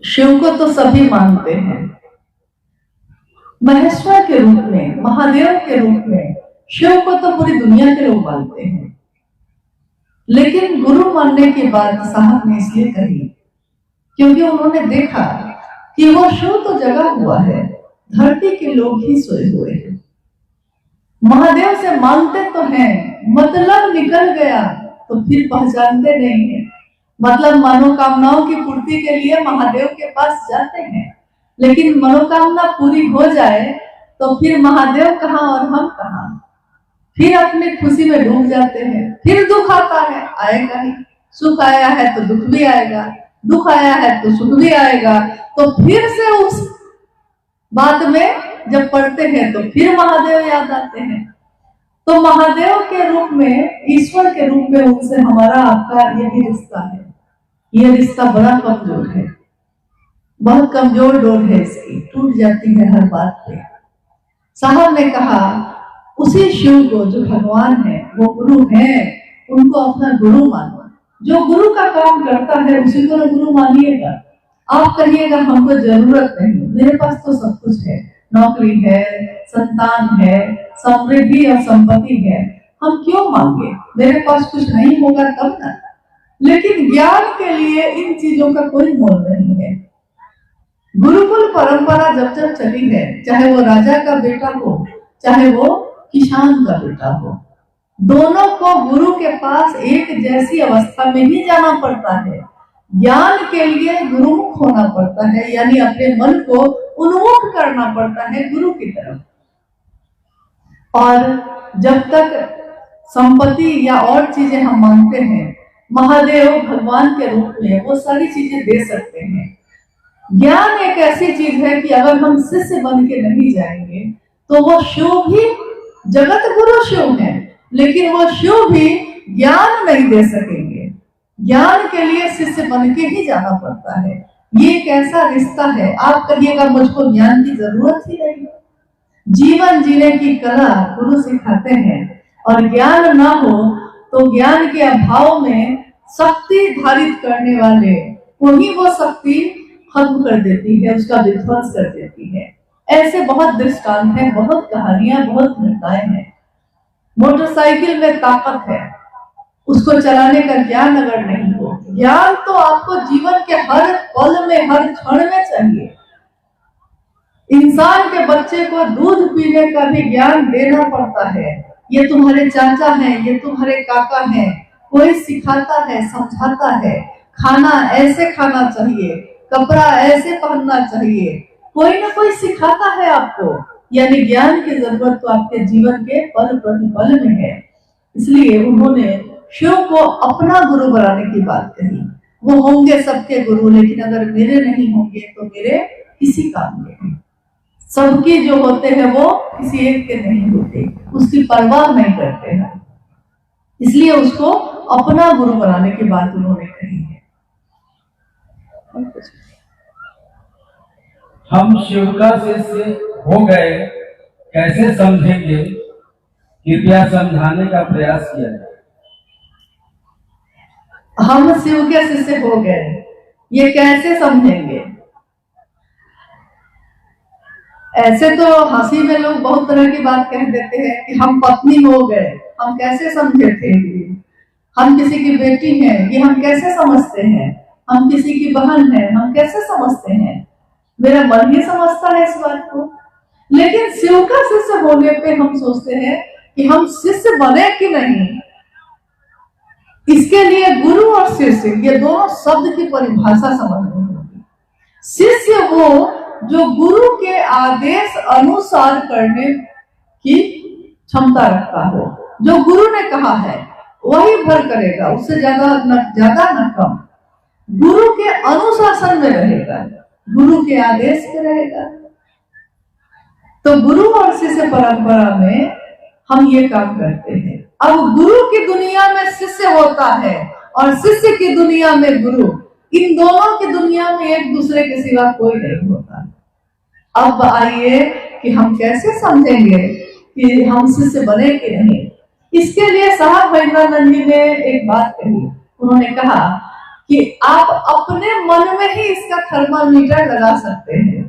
शिव को तो सभी मानते हैं, महेश्वर के रूप में, महादेव के रूप में शिव को तो पूरी दुनिया के लोग मानते हैं। लेकिन गुरु मानने की बात साहब ने इसलिए कही क्योंकि उन्होंने देखा कि वो शिव तो जगा हुआ है, धरती के लोग ही सोए हुए हैं। महादेव से मांगते तो हैं, मतलब निकल गया तो फिर पहचानते नहीं है। मतलब मनोकामनाओं की पूर्ति के लिए महादेव के पास जाते हैं, लेकिन मनोकामना पूरी हो जाए तो फिर महादेव कहाँ और हम कहाँ, फिर अपनी खुशी में डूब जाते हैं। फिर दुख आता है, आएगा ही। सुख आया है तो दुख भी आएगा, दुख आया है तो सुख भी आएगा। तो फिर से उस बात में जब पढ़ते हैं तो फिर महादेव याद आते हैं। तो महादेव के रूप में, ईश्वर के रूप में उनसे हमारा आपका यही रिश्ता है। यह रिश्ता बड़ा कमजोर है, बहुत कमजोर डोर है इसकी, टूट जाती है हर बात पे। साहब ने कहा उसी शिव को जो भगवान है, वो गुरु है, उनको अपना गुरु मानो। जो गुरु का काम करता है उसी को गुरु मानिएगा। आप कहिएगा हमको जरूरत नहीं, मेरे पास तो सब कुछ है, नौकरी है, संतान है, समृद्धि और संपत्ति है, हम क्यों मांगे, मेरे पास कुछ नहीं होगा तब ना। लेकिन ज्ञान के लिए इन चीजों का कोई मोल नहीं है। गुरुकुल परंपरा जब जब चली है, चाहे वो राजा का बेटा हो, चाहे वो किसान का बेटा हो, दोनों को गुरु के पास एक जैसी अवस्था में ही जाना पड़ता है। ज्ञान के लिए गुरुमुख होना पड़ता है, यानी अपने मन को उन्मुख करना पड़ता है गुरु की तरफ। और जब तक संपत्ति या और चीजें हम मांगते हैं, महादेव भगवान के रूप में वो सारी चीजें दे सकते हैं। ज्ञान एक ऐसी चीज है कि अगर हम शिष्य बन के नहीं जाएंगे तो वो शिव भी, जगत गुरु शिव है, लेकिन वो शिव भी ज्ञान नहीं दे सकेंगे। ज्ञान के लिए शिष्य बन के ही जाना पड़ता है। ये एक ऐसा रिश्ता है। आप कहिएगा मुझको ज्ञान की जरूरत ही नहीं। जीवन जीने की कला गुरु सिखाते हैं, और ज्ञान ना हो तो ज्ञान के अभाव में शक्ति धारित करने वाले को ही वो शक्ति खत्म कर देती है, उसका विध्वंस कर देती है। ऐसे बहुत दृष्टांत हैं, बहुत कहानियां, बहुत घटनाएं हैं। मोटरसाइकिल में ताकत है, उसको चलाने का ज्ञान अगर नहीं हो, ज्ञान तो आपको जीवन के हर पल में, हर क्षण में चाहिए। इंसान के बच्चे को दूध पीने का भी ज्ञान देना पड़ता है। ये तुम्हारे चाचा हैं, ये तुम्हारे काका हैं, कोई सिखाता है, समझाता है, खाना ऐसे खाना चाहिए, कपड़ा ऐसे पहनना चाहिए, कोई ना कोई सिखाता है आपको। यानी ज्ञान की जरूरत तो आपके जीवन के पल प्रतिपल में है। इसलिए उन्होंने शिव को अपना गुरु बनाने की बात कही। वो होंगे सबके गुरु, लेकिन अगर मेरे नहीं होंगे तो मेरे किसी काम के नहीं। सबके जो होते हैं वो किसी एक के नहीं होते, उसकी परवाह नहीं करते हैं। इसलिए उसको अपना गुरु बनाने की बात उन्होंने कही है। हम शिव का शिष्य हो गए, कैसे समझेंगे? कृपया समझाने का प्रयास किया जाए। हम शिव के शिष्य हो गए, ये कैसे समझेंगे? ऐसे तो हंसी में लोग बहुत तरह की बात कह देते हैं कि हम पत्नी हो गए, हम कैसे समझे थे? हम किसी की बेटी हैं, ये हम कैसे समझते हैं? हम किसी की बहन हैं, हम कैसे समझते हैं? मेरा मन ही समझता है इस बात को। लेकिन शिव का शिष्य होने पे हम सोचते हैं कि हम शिष्य बने कि नहीं। इसके लिए गुरु और शिष्य, ये दोनों शब्द की परिभाषा समझनी होगी। शिष्य वो जो गुरु के आदेश अनुसार करने की क्षमता रखता हो। जो गुरु ने कहा है वही भर करेगा, उससे ज्यादा न कम। गुरु के अनुशासन में रहेगा, गुरु के आदेश पे रहेगा। तो गुरु और शिष्य परंपरा में हम ये काम करते हैं। अब गुरु की दुनिया में शिष्य होता है और शिष्य की दुनिया में गुरु, इन दोनों की दुनिया में एक दूसरे के सिवा कोई नहीं होता। अब आइए कि हम कैसे समझेंगे कि हम शिष्य बने कि नहीं। इसके लिए साहब हरिंद्रानंद जी ने एक बात कही। उन्होंने कहा कि आप अपने मन में ही इसका थर्मामीटर लगा सकते हैं।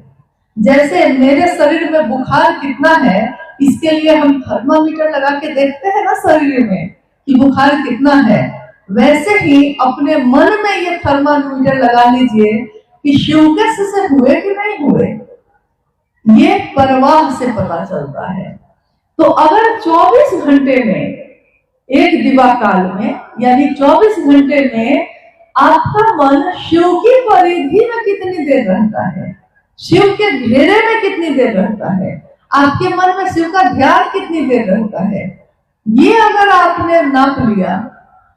जैसे मेरे शरीर में बुखार कितना है, इसके लिए हम थर्मामीटर लगा के देखते हैं ना शरीर में कि बुखार कितना है, वैसे ही अपने मन में ये थर्मामीटर लगा लीजिए कि शिव के से हुए कि नहीं हुए, ये परवाह से पता चलता है। तो अगर 24 घंटे में, एक दिवा काल में, यानी 24 घंटे में आपका मन शिव की परिधि में कितनी देर रहता है, शिव के घेरे में कितनी देर रहता है, आपके मन में शिव का ध्यान कितनी देर रहता है, ये अगर आपने नाप लिया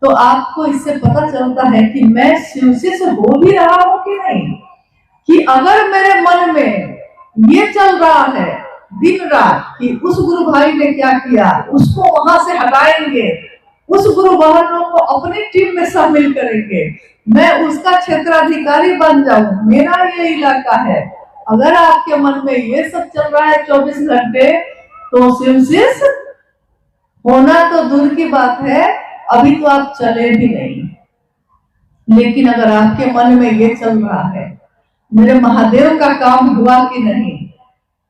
तो आपको इससे पता चलता है कि मैं शिव से हो भी रहा हूं कि नहीं। कि अगर मेरे मन में ये चल रहा है दिन रात कि उस गुरु भाई ने क्या किया, उसको वहां से हटाएंगे, उस गुरु बहनों को अपनी टीम में शामिल करेंगे, मैं उसका क्षेत्राधिकारी बन जाऊं, मेरा ये इलाका है, अगर आपके मन में ये सब चल रहा है 24 घंटे, तो शिव होना तो दूर की बात है, अभी तो आप चले भी नहीं। लेकिन अगर आपके मन में ये चल रहा है मेरे महादेव का काम हुआ कि नहीं,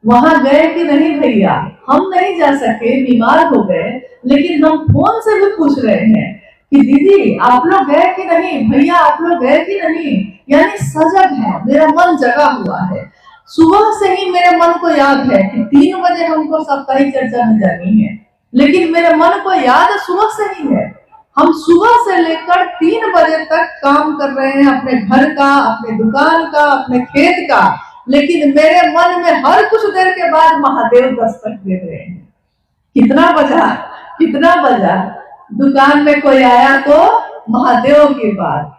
वहां गए कि नहीं भैया, हम नहीं जा सके, बीमार हो गए, लेकिन हम फोन से भी पूछ रहे हैं कि दीदी आप लोग गए कि नहीं, भैया आप लोग गए कि नहीं, यानी सजग है, मेरा मन जगा हुआ है। सुबह से ही मेरे मन को याद है कि 3 बजे हमको साप्ताहिक चर्चा में जानी है, लेकिन मेरे मन को याद सुबह से ही है। हम सुबह से लेकर 3 बजे तक काम कर रहे हैं, अपने घर का, अपने दुकान का, अपने खेत का, लेकिन मेरे मन में हर कुछ देर के बाद महादेव दस्तक दे रहे हैं। कितना बजा, कितना बजा, दुकान में कोई आया तो महादेव की बात,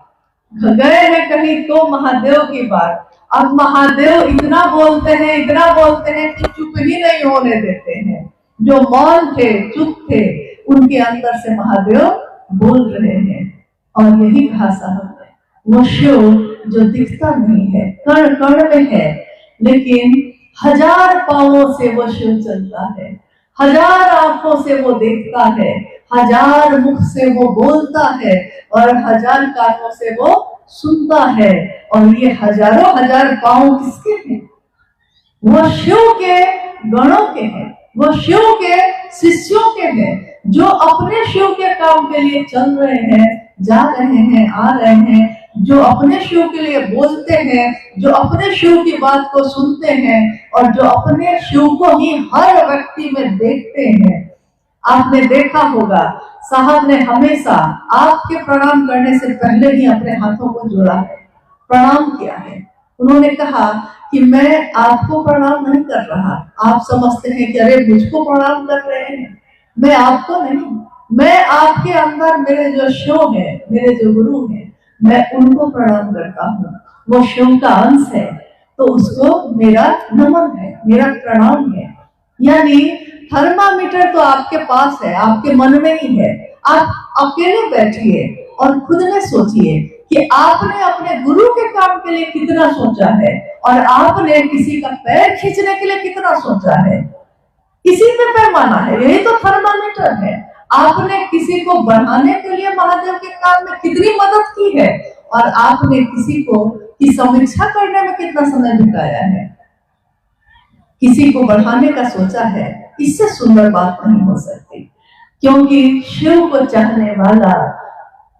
गए हैं कहीं तो महादेव की बात। अब महादेव इतना बोलते हैं, इतना बोलते हैं कि चुप ही नहीं होने देते हैं। जो मौन थे, चुप थे, उनके अंदर से महादेव बोल रहे हैं। और यही भाषा है, वो शिव जो दिखता नहीं है, कण कण में है, लेकिन 1000 पांवों से वो शिव चलता है, 1000 आंखों से वो देखता है, 1000 मुख से वो बोलता है, और 1000 कानों से वो सुनता है। और ये हजारों हजार पांव किसके हैं? वो शिव के गणों के हैं, वो शिव के शिष्यों के हैं, जो अपने शिव के काम के लिए चल रहे हैं, जा रहे हैं, आ रहे हैं, जो अपने शिव के लिए बोलते हैं, जो अपने शिव की बात को सुनते हैं, और जो अपने शिव को ही हर व्यक्ति में देखते हैं। आपने देखा होगा साहब ने हमेशा आपके प्रणाम करने से पहले ही अपने हाथों को जोड़ा है, प्रणाम किया है। उन्होंने कहा कि मैं आपको प्रणाम नहीं कर रहा, आप समझते हैं कि अरे मुझको प्रणाम कर रहे हैं, मैं आपको नहीं, मैं आपके अंदर मेरे जो शिव है, मेरे जो गुरु है, मैं उनको प्रणाम करता हूँ। वो शिव का अंश है, तो उसको मेरा नमन है, मेरा प्रणाम है। यानी थर्मामीटर तो आपके पास है, आपके मन में ही है। आप अकेले बैठिए और खुद में सोचिए कि आपने अपने गुरु के काम के लिए कितना सोचा है, और आपने किसी का पैर खींचने के लिए कितना सोचा है। इसी पे पैमाना है, यही तो थर्मामीटर है। आपने किसी को बढ़ाने के लिए महादेव के काम में कितनी मदद की है, और आपने किसी को की समीक्षा करने में कितना समय बिताया है, किसी को बढ़ाने का सोचा है। इससे सुंदर बात नहीं हो सकती, क्योंकि शिव को चाहने वाला,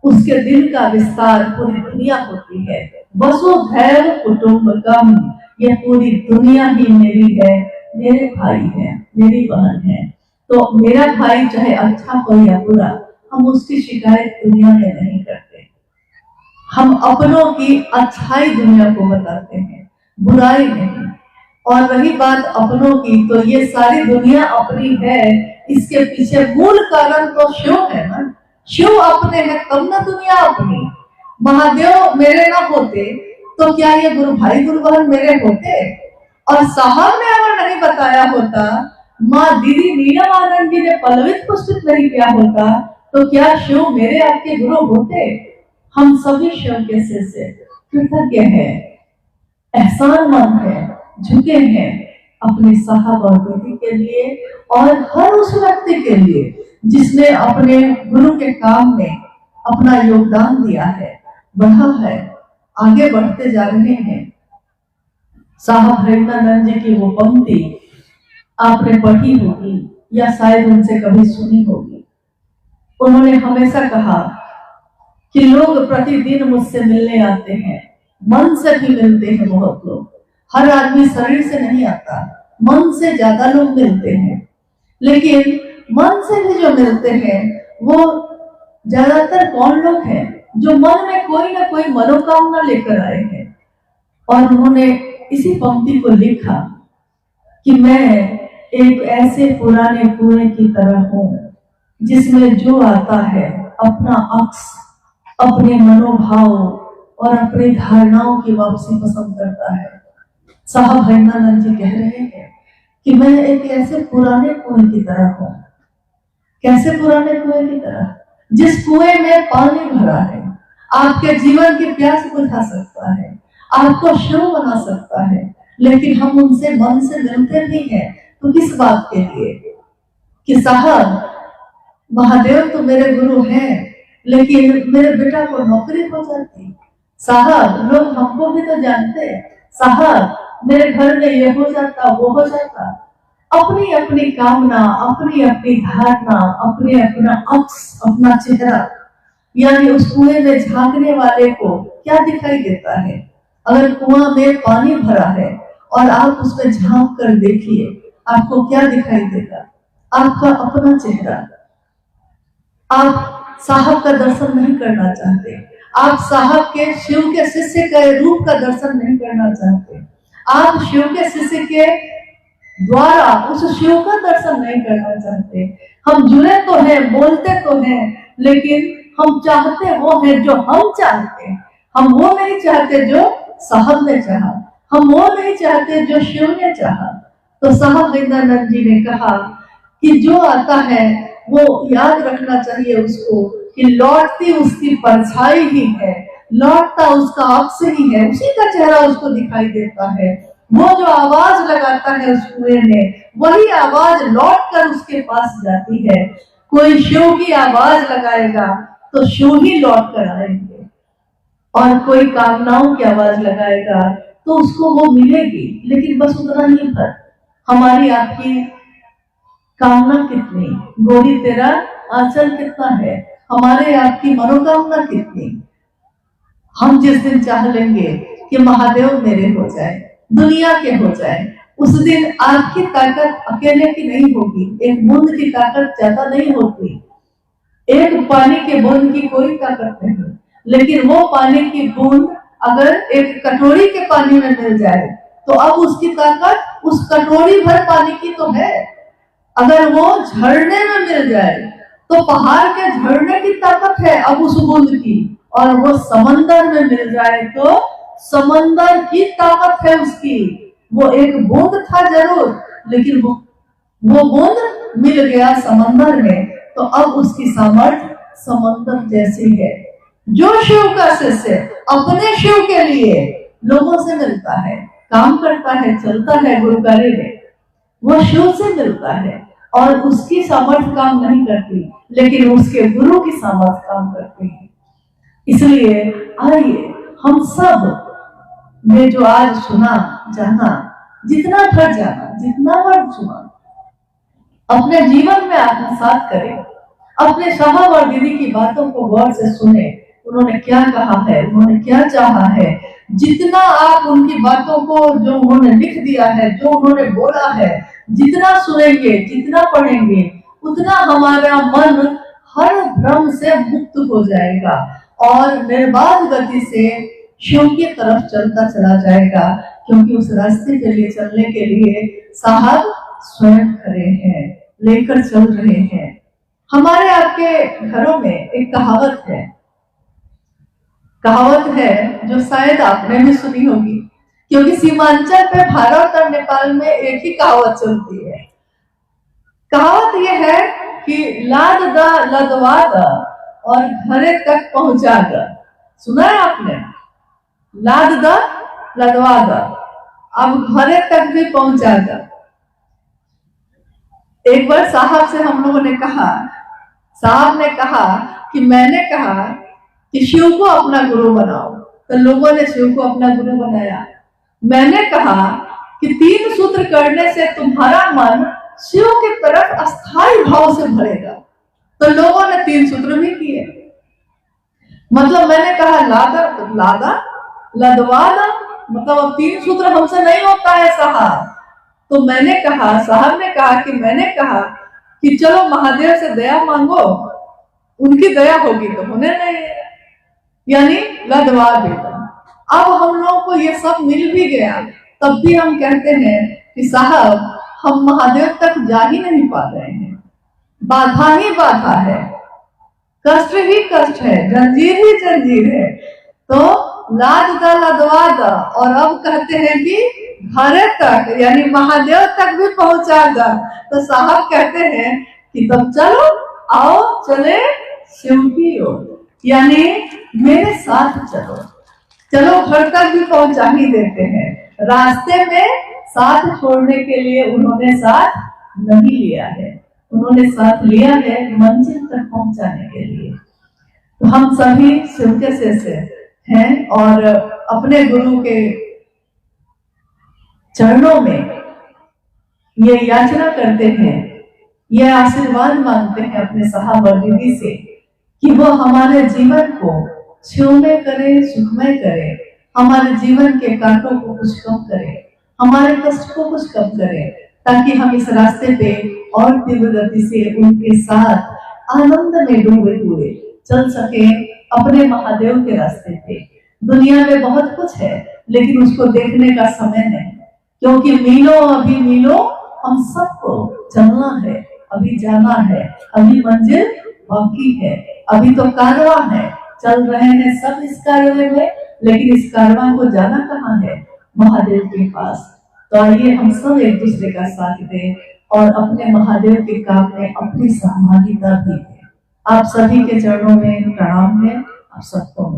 उसके दिल का विस्तार पूरी दुनिया होती है। वसुधैव कुटुंबकम, ये पूरी दुनिया ही मेरी है, मेरे भाई है, मेरी बहन है। तो मेरा भाई चाहे अच्छा हो या बुरा, हम उसकी शिकायत दुनिया में नहीं करते। हम अपनों की अच्छाई दुनिया को बताते हैं, बुराई नहीं। और रही बात अपनों की, तो ये सारी दुनिया अपनी है, इसके पीछे मूल कारण तो शिव है ना। शिव अपने हैं तब ना दुनिया अपनी। महादेव मेरे ना होते तो क्या ये गुरु भाई गुरु बहन मेरे होते? और साहब ने अगर नहीं बताया होता, माँ दीदी नीलमानंद जी ने पल्लवित पुष्पित नहीं किया होता, तो क्या शिव मेरे आपके गुरु होते? हम सभी शिव के शिष्य कृतज्ञ हैं, एहसानमंद हैं, झुके हैं अपने साहब और बेटी के लिए, और हर उस व्यक्ति के लिए जिसने अपने गुरु के काम में अपना योगदान दिया है। बढ़ा है, आगे बढ़ते जा रहे हैं। साहब हरिनानंद जी की वो पंक्ति आपने पढ़ी होगी या शायद उनसे कभी सुनी होगी। उन्होंने हमेशा कहा कि लोग प्रतिदिन मुझसे मिलने आते हैं, मन से भी मिलते हैं बहुत लोग। हर आदमी शरीर से नहीं आता, मन से ज्यादा लोग मिलते हैं। लेकिन मन से भी जो मिलते हैं वो ज्यादातर कौन लोग हैं? जो मन में कोई ना कोई मनोकामना लेकर आए हैं। और उन्होंने इसी पंक्ति को लिखा कि मैं एक ऐसे पुराने कुएं की तरह हूं जिसमें जो आता है अपना अक्स, अपने मनोभाव और अपनी धारणाओं की वापसी पसंद करता है। साहब हरिनानंद जी कह रहे हैं कि मैं एक ऐसे पुराने कुएं की तरह हूं। कैसे पुराने कुएं की तरह? जिस कुएं में पानी भरा है, आपके जीवन की प्यास बुझा सकता है, आपको शिव बना सकता है। लेकिन हम उनसे मन से मिलते नहीं हैं। तो किस बात के लिए? कि साहब महादेव तो मेरे गुरु हैं, लेकिन मेरे बेटा को नौकरी हो जाती। साहब लोग हमको भी तो जानते। साहब मेरे घर में ये हो जाता, वो हो जाता। अपनी अपनी कामना, अपनी अपनी धारणा, अपने अपना अक्स, अपना चेहरा। यानी उस कुएं में झांकने वाले को क्या दिखाई देता है? अगर कुआं में पानी भरा है और आप उसमें झांक कर देखिए, आपको क्या दिखाई देगा? आपका अपना चेहरा। आप साहब का दर्शन नहीं करना चाहते, आप साहब के शिव के शिष्य के रूप का दर्शन नहीं करना चाहते, आप शिव के शिष्य के द्वारा उस शिव का दर्शन नहीं करना चाहते। हम जुड़े तो हैं, बोलते तो हैं, लेकिन हम चाहते वो है जो हम चाहते हैं। हम वो नहीं चाहते जो साहब ने चाहा, हम वो नहीं चाहते जो शिव ने चाहा। तो साहब हरिनानंद जी ने कहा कि जो आता है वो याद रखना चाहिए उसको कि लौटती उसकी परछाई ही है, लौटता उसका अक्स ही है, उसी का चेहरा उसको दिखाई देता है। वो जो आवाज लगाता है उस कुएं में, वही आवाज लौट कर उसके पास जाती है। कोई शिव की आवाज लगाएगा तो शिव ही लौट कर आएंगे, और कोई कामनाओं की आवाज लगाएगा तो उसको वो मिलेगी। लेकिन बस उतना ही फर्क। हमारी आपकी कामना कितनी? गोरी तेरा आंचल कितना है? हमारे आपकी मनोकामना कितनी? हम जिस दिन चाह लेंगे कि महादेव मेरे हो जाए, दुनिया के हो जाए, उस दिन आपकी ताकत अकेले की नहीं होगी। एक बूंद की ताकत ज्यादा नहीं होती, एक पानी के बूंद की कोई ताकत नहीं। लेकिन वो पानी की बूंद अगर एक कटोरी के पानी में मिल जाए तो अब उसकी ताकत उस कटोरी भर पानी की तो है। अगर वो झरने में मिल जाए तो पहाड़ के झरने की ताकत है अब उस बूंद की, और वो समंदर में मिल जाए तो समंदर की ताकत है उसकी। वो एक बूंद था जरूर, लेकिन वो बूंद मिल गया समंदर में, तो अब उसकी सामर्थ्य समंदर जैसी है। जो शिव का शिष्य अपने शिव के लिए लोगों से मिलता है, काम करता है, चलता है गुरु कार्य में, वो शिव से मिलता है और उसकी सामर्थ्य काम नहीं करती, लेकिन उसके गुरु की सामर्थ्य काम करती है। इसलिए आइए हम सब ने जो आज सुना, जाना, जितना घर जाना, जितना वर्ड सुना, अपने जीवन में आत्मसात करें। अपने साहब और दीदी की बातों को गौर से सुने, उन्होंने क्या कहा है, उन्होंने क्या चाहा है। जितना आप उनकी बातों को, जो उन्होंने लिख दिया है, जो उन्होंने बोला है, जितना सुनेंगे, जितना पढ़ेंगे, उतना हमारा मन हर भ्रम से मुक्त हो जाएगा और निर्बाध गति से शिव की तरफ चलता चला जाएगा। क्योंकि उस रास्ते के लिए चलने के लिए साहब स्वयं खड़े हैं, लेकर चल रहे हैं। हमारे आपके घरों में एक कहावत है जो शायद आपने भी सुनी होगी, क्योंकि सीमांचल पे भारत और नेपाल में एक ही कहावत चलती है। कहावत यह है कि लाद द लदवा द और घरे तक पहुंचा द। सुना है आपने? लाद द लदवा द, अब घरे तक भी पहुंचा द। एक बार साहब से हम लोगों ने कहा, साहब ने कहा कि मैंने कहा कि शिव को अपना गुरु बनाओ, तो लोगों ने शिव को अपना गुरु बनाया। मैंने कहा कि 3 सूत्र करने से तुम्हारा मन शिव की तरफ अस्थायी भाव से भरेगा, तो लोगों ने 3 सूत्र भी किए। मतलब मैंने कहा लादा तो लादा, लदवादा, मतलब अब 3 सूत्र हमसे नहीं होता है साहब। तो मैंने कहा, साहब ने कहा कि मैंने कहा कि चलो महादेव से दया मांगो, उनकी दया होगी तो होने नहीं, यानी लदवा वेतन। अब हम लोगों को ये सब मिल भी गया, तब भी हम कहते हैं कि साहब हम महादेव तक जा ही नहीं पा रहे हैं, बाधा ही बाधा है, कष्ट ही कष्ट है, जंजीर ही जंजीर है। तो लाद दा लदवा दा, और अब कहते हैं कि घरे तक यानी महादेव तक भी पहुंचा दा। तो साहब कहते हैं कि तब चलो आओ चले शिव की ओर, यानी मेरे साथ चलो, चलो घर तक भी पहुंचा ही देते हैं। रास्ते में साथ छोड़ने के लिए उन्होंने साथ नहीं लिया है, उन्होंने साथ लिया है मंजिल तक पहुंचाने के लिए। तो हम सभी शिव के से हैं और अपने गुरु के चरणों में ये याचना करते हैं, ये आशीर्वाद मांगते हैं अपने साहब और दीदी से कि वो हमारे जीवन को शिवमय करे, सुखमय करे, हमारे जीवन के कांटों को कुछ कम करे, हमारे कष्ट को कुछ कम करे, ताकि हम इस रास्ते पे और तीव्र गति से उनके साथ आनंद में डूबे हुए चल सके अपने महादेव के रास्ते पे। दुनिया में बहुत कुछ है, लेकिन उसको देखने का समय नहीं, क्योंकि मीलों अभी मीलों हम सबको चलना है, अभी जाना है, अभी मंजिल बाकी है, अभी तो कारवां है, चल रहे हैं सब इस कारवां में, लेकिन इस कारवां को जाना कहाँ है? महादेव के पास। तो आइए हम सब एक दूसरे का साथ दें और अपने महादेव के काम में अपनी सहभागिता भी दें। आप सभी के चरणों में प्रणाम है, आप सबको